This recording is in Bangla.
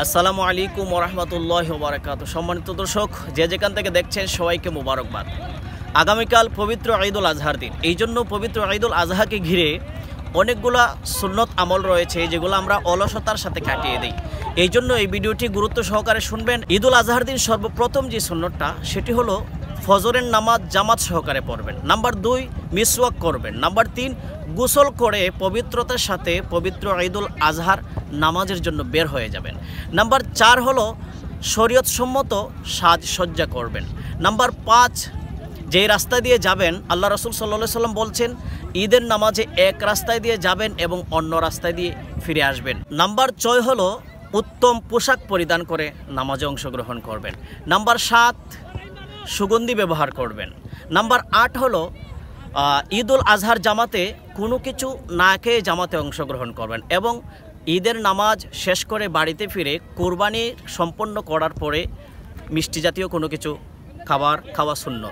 আসসালামু আলাইকুম ওরহমতুল্লাহি ওয়াবারাকাতুহু। সম্মানিত দর্শক, যে যেখান থেকে দেখছেন সবাইকে মোবারকবাদ। আগামীকাল পবিত্র ঈদুল আজহার দিন। এই জন্য পবিত্র ঈদুল আজহাকে ঘিরে অনেকগুলা সুন্নত আমল রয়েছে যেগুলো আমরা অলসতার সাথে কাটিয়ে দিই। এই জন্য এই ভিডিওটি গুরুত্ব সহকারে শুনবেন। ঈদুল আজহার দিন সর্বপ্রথম যে সুন্নতটা সেটি হলো ফজরের নামাজ জামাত সহকারে পড়বেন। নাম্বার 2, মিসওয়াক করবেন। নাম্বার 3, গোসল করে পবিত্রতার সাথে পবিত্র ঈদুল আজহার নামাজের জন্য বের হয়ে যাবেন। নাম্বার 4 হলো শরীয়তসম্মত সাজসজ্জা করবেন। নাম্বার 5, যেই রাস্তা দিয়ে যাবেন আল্লাহ রাসূল সাল্লাল্লাহু আলাইহি সাল্লাম বলছেন ঈদের নামাজে এক রাস্তায় দিয়ে যাবেন এবং অন্য রাস্তায় দিয়ে ফিরে আসবেন। নাম্বার 6 হলো উত্তম পোশাক পরিধান করে নামাজে অংশগ্রহণ করবেন। নাম্বার 7, সুগন্ধি ব্যবহার করবেন। নাম্বার 8 হলো ঈদুল আজহার জামাতে কোনো কিছু না খেয়ে জামাতে অংশগ্রহণ করবেন এবং ঈদের নামাজ শেষ করে বাড়িতে ফিরে কোরবানি সম্পন্ন করার পরে মিষ্টি জাতীয় কোনো কিছু খাওয়া সুন্নত।